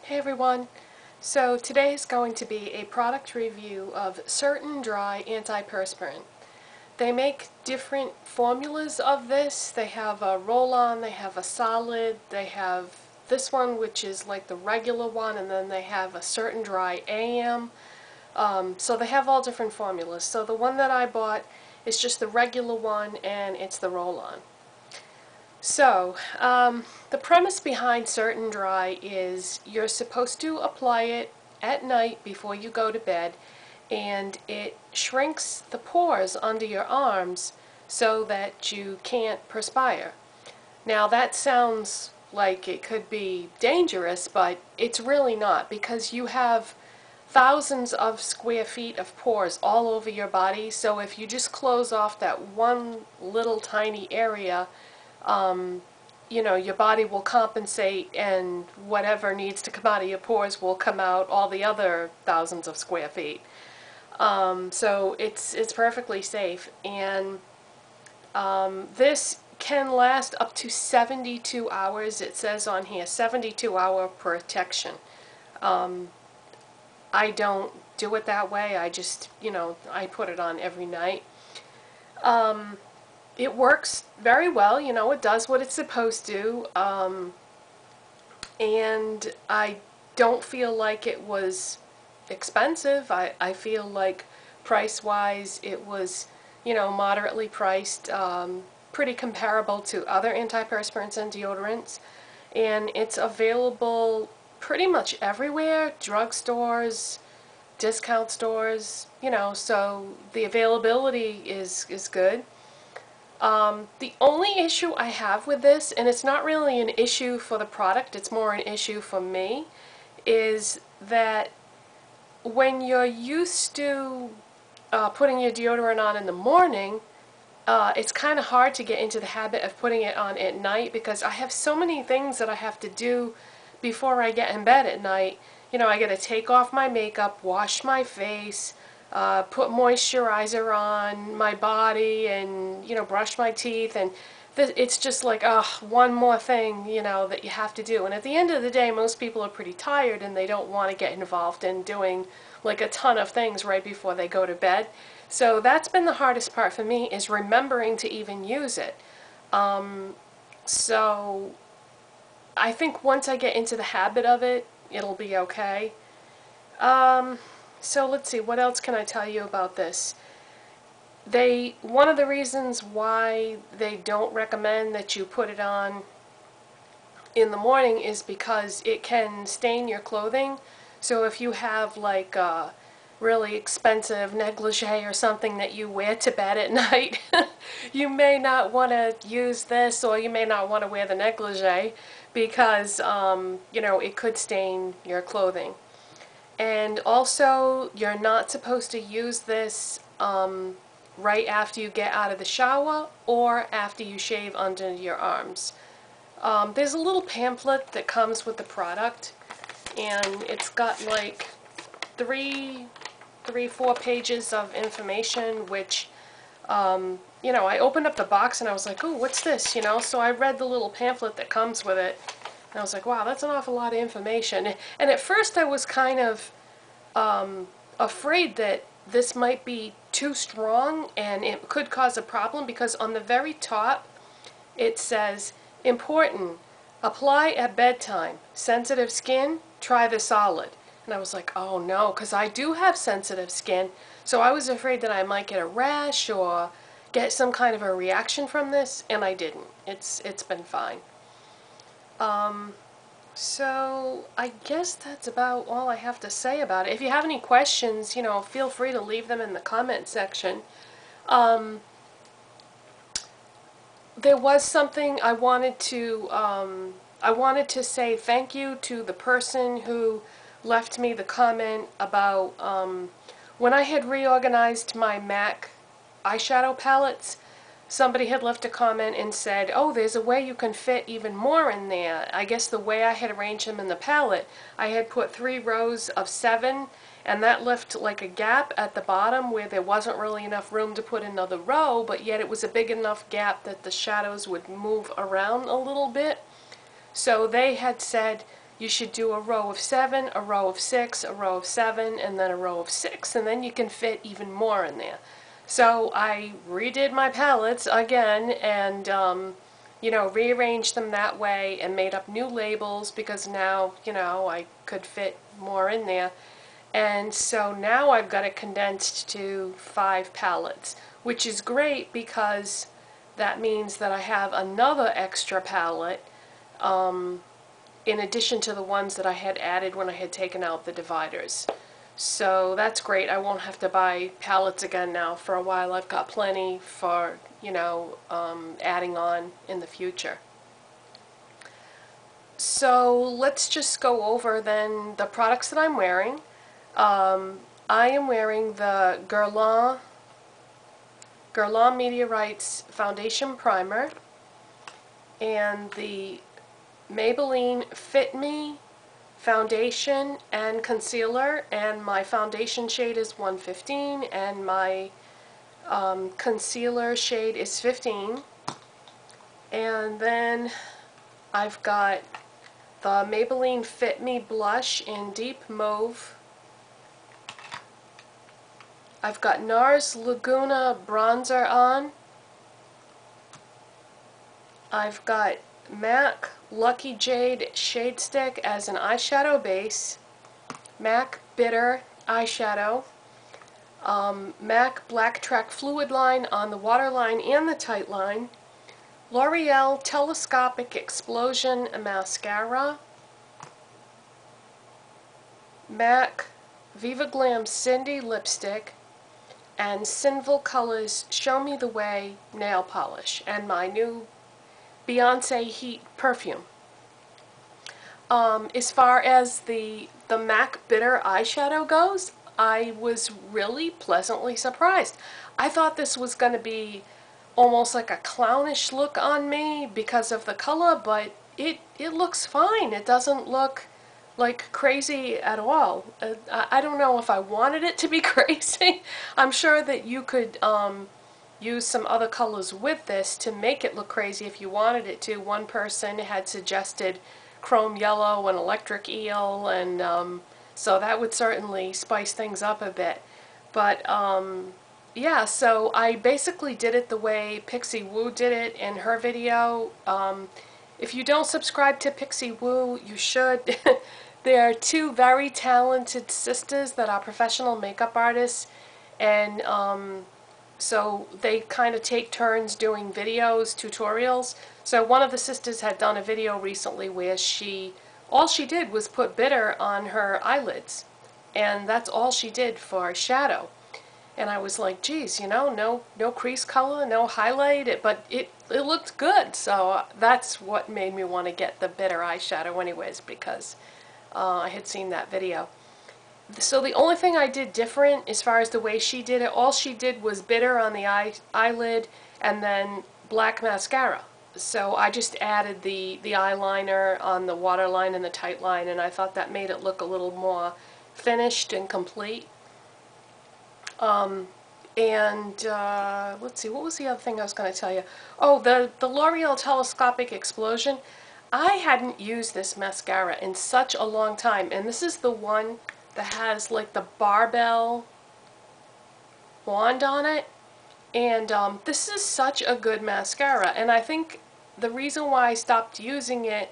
Hey everyone! So today is going to be a product review of certain Dri Anti-Perspirant. They make different formulas of this. They have a roll-on, they have a solid, they have this one which is like the regular one, and then they have a certain Dri AM. So they have all different formulas. So the one that I bought is just the regular one, and it's the roll-on. So, the premise behind Certain Dri is you're supposed to apply it at night before you go to bed, and it shrinks the pores under your arms so that you can't perspire. Now that sounds like it could be dangerous, but it's really not, because you have thousands of square feet of pores all over your body, so if you just close off that one little tiny area, your body will compensate, and whatever needs to come out of your pores will come out all the other thousands of square feet. So it's perfectly safe, and this can last up to 72 hours. It says on here 72-hour protection. I don't do it that way. I just, I put it on every night. It works very well, it does what it's supposed to, and I don't feel like it was expensive. I feel like price-wise it was, moderately priced, pretty comparable to other antiperspirants and deodorants, and it's available pretty much everywhere, drugstores, discount stores, so the availability is good. The only issue I have with this, and it's not really an issue for the product, it's more an issue for me, is that when you're used to putting your deodorant on in the morning, it's kind of hard to get into the habit of putting it on at night, because I have so many things that I have to do before I get in bed at night. I got to take off my makeup, wash my face, put moisturizer on my body, and brush my teeth, and it's just like, one more thing that you have to do. And at the end of the day, most people are pretty tired and they don't want to get involved in doing like a ton of things right before they go to bed. So that's been the hardest part for me, is remembering to even use it. So I think once I get into the habit of it, it'll be okay. So let's see, what else can I tell you about this? One of the reasons why they don't recommend that you put it on in the morning is because it can stain your clothing. So if you have like a really expensive negligee or something that you wear to bed at night, you may not want to use this, or you may not want to wear the negligee, because it could stain your clothing. And also, you're not supposed to use this right after you get out of the shower or after you shave under your arms. There's a little pamphlet that comes with the product, and it's got like four pages of information, which, I opened up the box and I was like, ooh, what's this, So I read the little pamphlet that comes with it, and I was like, wow, that's an awful lot of information. And at first I was kind of afraid that this might be too strong and it could cause a problem, because on the very top it says, important, apply at bedtime, sensitive skin, try the solid. And I was like, oh no, because I do have sensitive skin, so I was afraid that I might get a rash or get some kind of a reaction from this, and I didn't. It's been fine. So I guess that's about all I have to say about it. If you have any questions, feel free to leave them in the comment section. There was something I wanted to say thank you to the person who left me the comment about when I had reorganized my MAC eyeshadow palettes. Somebody had left a comment and said, oh, there's a way you can fit even more in there. I guess the way I had arranged them in the palette, I had put 3 rows of 7, and that left like a gap at the bottom where there wasn't really enough room to put another row, but yet it was a big enough gap that the shadows would move around a little bit. So they had said you should do a row of 7, a row of 6, a row of 7, and then a row of 6, and then you can fit even more in there. So I redid my palettes again and you know, rearranged them that way and made up new labels because now, you know, I could fit more in there. And so now I've got it condensed to 5 palettes, which is great because that means that I have another extra palette in addition to the ones that I had added when I had taken out the dividers. So that's great. I won't have to buy palettes again now for a while. I've got plenty for, you know, adding on in the future. So let's just go over then the products that I'm wearing. I am wearing the Guerlain Meteorites Foundation Primer and the Maybelline Fit Me foundation and concealer, and my foundation shade is 115 and my concealer shade is 15. And then I've got the Maybelline Fit Me blush in deep mauve. I've got NARS Laguna bronzer on. I've got MAC Lucky Jade Shade Stick as an eyeshadow base, MAC Bitter eyeshadow, MAC Black Track Fluid Line on the waterline and the tight line, L'Oreal Telescopic Explosion Mascara, MAC Viva Glam Cindy Lipstick, and Sinful Colors Show Me the Way nail polish, and my new Beyonce Heat perfume. As far as the MAC Bitter eyeshadow goes, I was really pleasantly surprised. I thought this was going to be almost like a clownish look on me because of the color, but it looks fine. It doesn't look like crazy at all. I don't know if I wanted it to be crazy. I'm sure that you could use some other colors with this to make it look crazy if you wanted it to. One person had suggested chrome yellow and electric eel, and so that would certainly spice things up a bit. But yeah, so I basically did it the way Pixie Woo did it in her video. If you don't subscribe to Pixie Woo, you should. They're two very talented sisters that are professional makeup artists, and so they kind of take turns doing videos, tutorials. So one of the sisters had done a video recently where all she did was put bitter on her eyelids, and that's all she did for shadow. And I was like, geez, you know, no crease color, no highlight, but it looked good. So that's what made me want to get the bitter eyeshadow anyways, because I had seen that video. So the only thing I did different as far as the way she did it, all she did was bitter on the eyelid and then black mascara. So I just added the eyeliner on the waterline and the tight line, and I thought that made it look a little more finished and complete. Let's see, what was the other thing I was going to tell you? Oh, the L'Oreal Telescopic Explosion. I hadn't used this mascara in such a long time, and this is the one that has like the barbell wand on it, and this is such a good mascara, and I think the reason why I stopped using it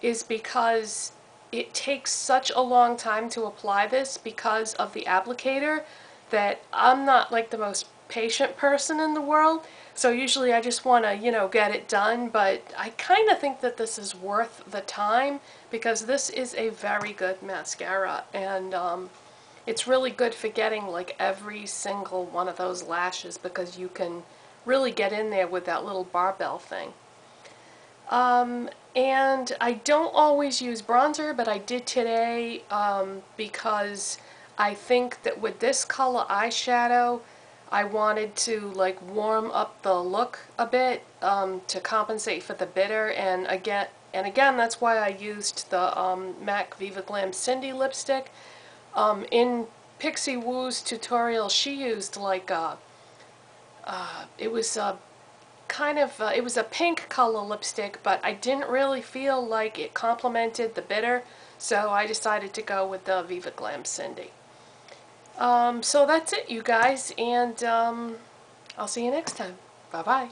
is because it takes such a long time to apply this because of the applicator, that I'm not like the most patient person in the world, so usually I just want to, you know, get it done, but I kind of think that this is worth the time because this is a very good mascara, and it's really good for getting like every single one of those lashes because you can really get in there with that little barbell thing. And I don't always use bronzer, but I did today because I think that with this color eyeshadow, I wanted to like warm up the look a bit to compensate for the bitter, and again that's why I used the MAC Viva Glam Cindy lipstick. In Pixie Woo's tutorial, she used like it was a it was a pink color lipstick, but I didn't really feel like it complemented the bitter, So I decided to go with the Viva Glam Cindy. So that's it, you guys, and I'll see you next time. Bye-bye.